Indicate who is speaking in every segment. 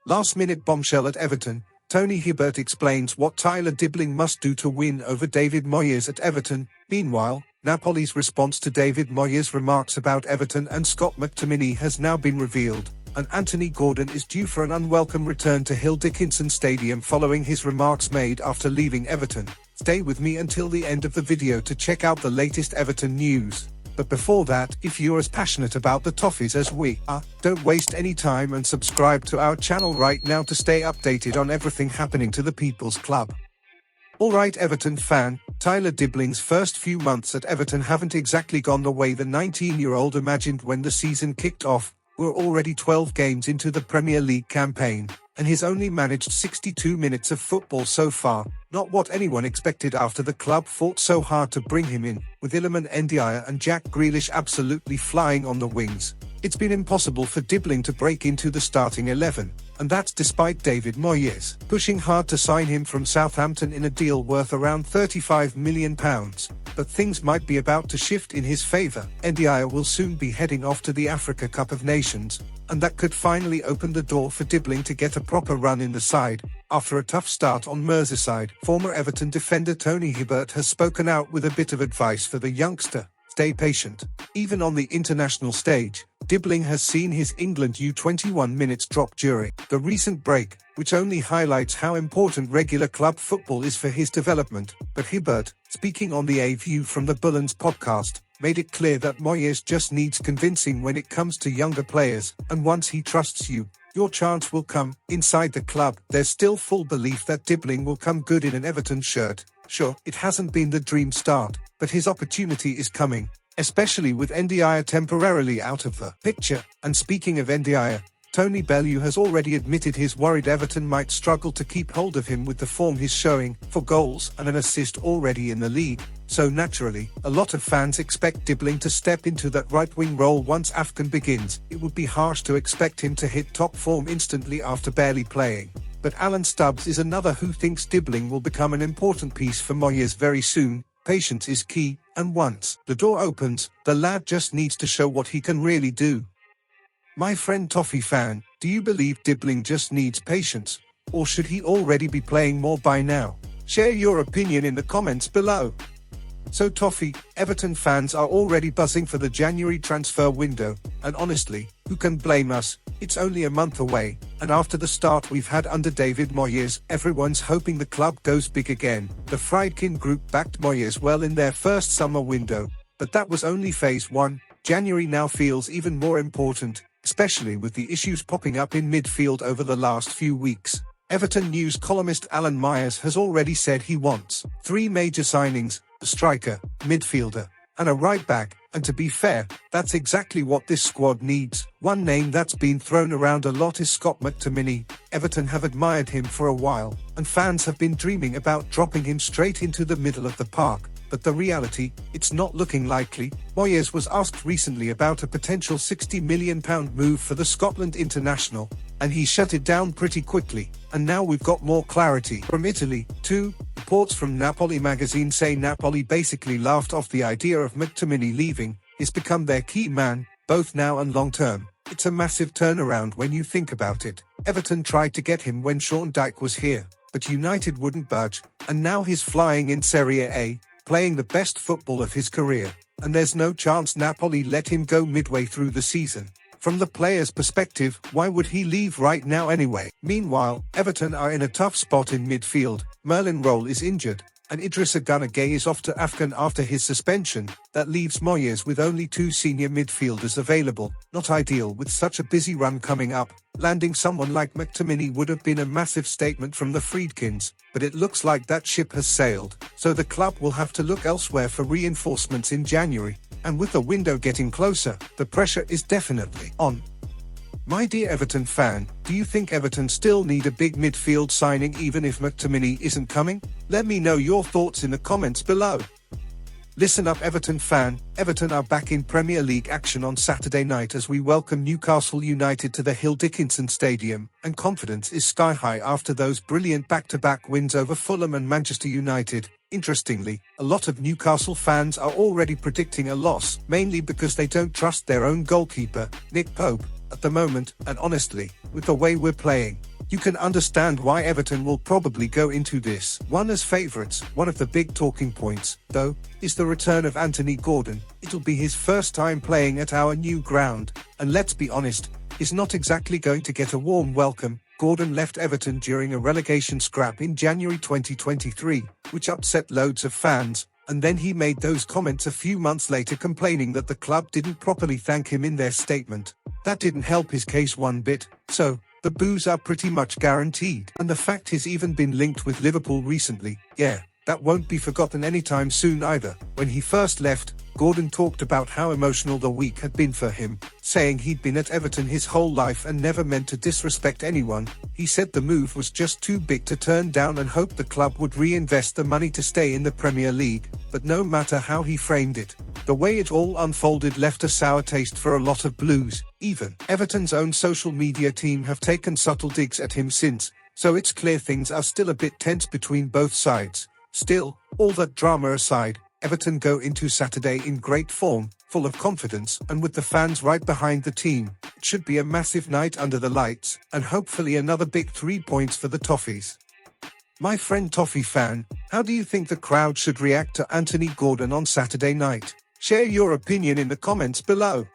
Speaker 1: Last-minute bombshell at Everton. Tony Hibbert explains what Tyler Dibling must do to win over David Moyes at Everton. Meanwhile, Napoli's response to David Moyes' remarks about Everton and Scott McTominay has now been revealed, and Anthony Gordon is due for an unwelcome return to Hill Dickinson Stadium following his remarks made after leaving Everton. Stay with me until the end of the video to check out the latest Everton news. But before that, if you're as passionate about the Toffees as we are, don't waste any time and subscribe to our channel right now to stay updated on everything happening to the People's Club. Alright Everton fan, Tyler Dibling's first few months at Everton haven't exactly gone the way the 19-year-old imagined when the season kicked off. We're already 12 games into the Premier League campaign, and he's only managed 62 minutes of football so far, not what anyone expected after the club fought so hard to bring him in, with Iliman Ndiaye and Jack Grealish absolutely flying on the wings. It's been impossible for Dibling to break into the starting 11, and that's despite David Moyes pushing hard to sign him from Southampton in a deal worth around £35 million. But things might be about to shift in his favour. Ndiaye will soon be heading off to the Africa Cup of Nations, and that could finally open the door for Dibling to get a proper run in the side. After a tough start on Merseyside, former Everton defender Tony Hibbert has spoken out with a bit of advice for the youngster. Stay patient. Even on the international stage, Dibling has seen his England U21 minutes drop during the recent break, which only highlights how important regular club football is for his development. But Hibbert, speaking on the A View from the Bullens podcast, made it clear that Moyes just needs convincing when it comes to younger players, and once he trusts you, your chance will come. Inside the club, there's still full belief that Dibling will come good in an Everton shirt. Sure, it hasn't been the dream start, but his opportunity is coming, especially with Ndiaye temporarily out of the picture. And speaking of Ndiaye, Tony Bellew has already admitted he's worried Everton might struggle to keep hold of him with the form he's showing, 4 goals and an assist already in the league. So naturally, a lot of fans expect Dibling to step into that right-wing role once AFCON begins. It would be harsh to expect him to hit top form instantly after barely playing. But Alan Stubbs is another who thinks Dibling will become an important piece for Moyes very soon. Patience is key, and once the door opens, the lad just needs to show what he can really do. My friend Toffee fan, do you believe Dibling just needs patience, or should he already be playing more by now? Share your opinion in the comments below. So Toffee, Everton fans are already buzzing for the January transfer window, and honestly, who can blame us? It's only a month away, and after the start we've had under David Moyes, everyone's hoping the club goes big again. The Friedkin Group backed Moyes well in their first summer window, but that was only phase 1. January now feels even more important, especially with the issues popping up in midfield over the last few weeks. Everton news columnist Alan Myers has already said he wants 3 major signings: a striker, midfielder, and a right-back, and to be fair, that's exactly what this squad needs. One name that's been thrown around a lot is Scott McTominay. Everton have admired him for a while, and fans have been dreaming about dropping him straight into the middle of the park. But the reality, it's not looking likely. Moyes was asked recently about a potential £60 million move for the Scotland international, and he shut it down pretty quickly. And now we've got more clarity from Italy, too. Reports from Napoli magazine say Napoli basically laughed off the idea of McTominay leaving. He's become their key man, both now and long term. It's a massive turnaround when you think about it. Everton tried to get him when Sean Dyche was here, but United wouldn't budge, and now he's flying in Serie A, playing the best football of his career, and there's no chance Napoli let him go midway through the season. From the player's perspective, why would he leave right now anyway? Meanwhile, Everton are in a tough spot in midfield. Merlin Roll is injured, and Idrissa Gana Gueye is off to AFCON after his suspension. That leaves Moyes with only 2 senior midfielders available. Not ideal with such a busy run coming up. Landing someone like McTominay would have been a massive statement from the Friedkins, but it looks like that ship has sailed, so the club will have to look elsewhere for reinforcements in January. And with the window getting closer, the pressure is definitely on. My dear Everton fan, do you think Everton still need a big midfield signing even if McTominay isn't coming? Let me know your thoughts in the comments below. Listen up Everton fan, Everton are back in Premier League action on Saturday night as we welcome Newcastle United to the Hill Dickinson Stadium, and confidence is sky high after those brilliant back-to-back wins over Fulham and Manchester United. Interestingly, a lot of Newcastle fans are already predicting a loss, mainly because they don't trust their own goalkeeper, Nick Pope, at the moment, and honestly, with the way we're playing, You can understand why Everton will probably go into this one as favourites. One of the big talking points, though, is the return of Anthony Gordon. It'll be his first time playing at our new ground, and let's be honest, he's not exactly going to get a warm welcome. Gordon left Everton during a relegation scrap in January 2023, which upset loads of fans, and then he made those comments a few months later complaining that the club didn't properly thank him in their statement. That didn't help his case one bit, so the boos are pretty much guaranteed. And the fact he's even been linked with Liverpool recently, yeah, that won't be forgotten anytime soon either. When he first left, Gordon talked about how emotional the week had been for him, saying he'd been at Everton his whole life and never meant to disrespect anyone. He said the move was just too big to turn down and hoped the club would reinvest the money to stay in the Premier League. But no matter how he framed it, the way it all unfolded left a sour taste for a lot of Blues. Even Everton's own social media team have taken subtle digs at him since, so it's clear things are still a bit tense between both sides. Still, all that drama aside, Everton go into Saturday in great form, full of confidence, and with the fans right behind the team. It should be a massive night under the lights, and hopefully another big 3 points for the Toffees. My friend Toffee fan, how do you think the crowd should react to Anthony Gordon on Saturday night? Share your opinion in the comments below.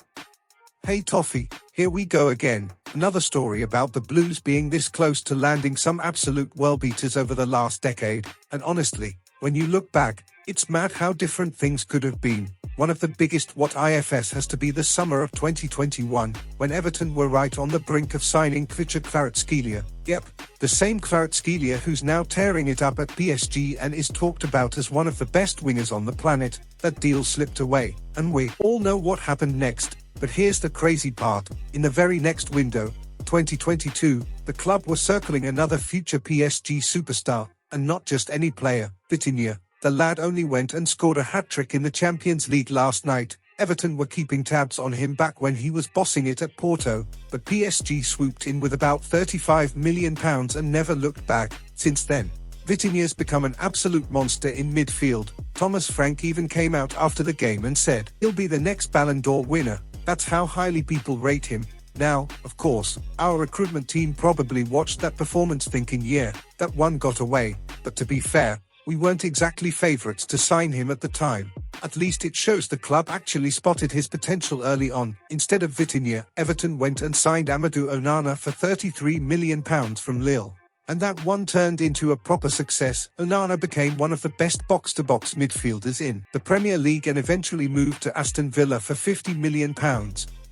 Speaker 1: Hey Toffee, here we go again. Another story about the Blues being this close to landing some absolute world-beaters over the last decade, and honestly, when you look back, it's mad how different things could have been. One of the biggest what IFS has to be the summer of 2021, when Everton were right on the brink of signing Kvaratskhelia. Yep, the same Kvaratskhelia who's now tearing it up at PSG and is talked about as one of the best wingers on the planet. That deal slipped away, and we all know what happened next. But here's the crazy part, in the very next window, 2022, the club was circling another future PSG superstar, and not just any player, Vitinha. The lad only went and scored a hat-trick in the Champions League last night. Everton were keeping tabs on him back when he was bossing it at Porto, but PSG swooped in with about £35 million and never looked back. Since then, Vitinha's become an absolute monster in midfield. Thomas Frank even came out after the game and said he'll be the next Ballon d'Or winner. That's how highly people rate him. Now, of course, our recruitment team probably watched that performance thinking, yeah, that one got away. But to be fair, we weren't exactly favourites to sign him at the time. At least it shows the club actually spotted his potential early on. Instead of Vitinha, Everton went and signed Amadou Onana for £33 million from Lille. And that one turned into a proper success. Onana became one of the best box-to-box midfielders in the Premier League and eventually moved to Aston Villa for £50 million.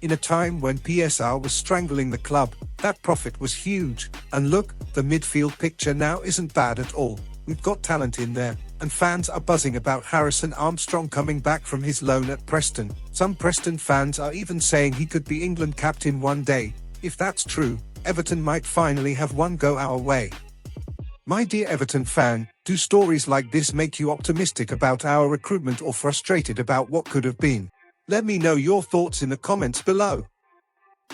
Speaker 1: In a time when PSR was strangling the club, that profit was huge. And look, the midfield picture now isn't bad at all. We've got talent in there, and fans are buzzing about Harrison Armstrong coming back from his loan at Preston. Some Preston fans are even saying he could be England captain one day. If that's true, Everton might finally have one go our way. My dear Everton fan, do stories like this make you optimistic about our recruitment or frustrated about what could have been? Let me know your thoughts in the comments below.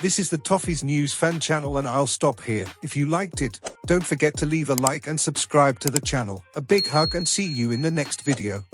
Speaker 1: This is the Toffees News fan channel and I'll stop here. If you liked it, don't forget to leave a like and subscribe to the channel. A big hug and see you in the next video.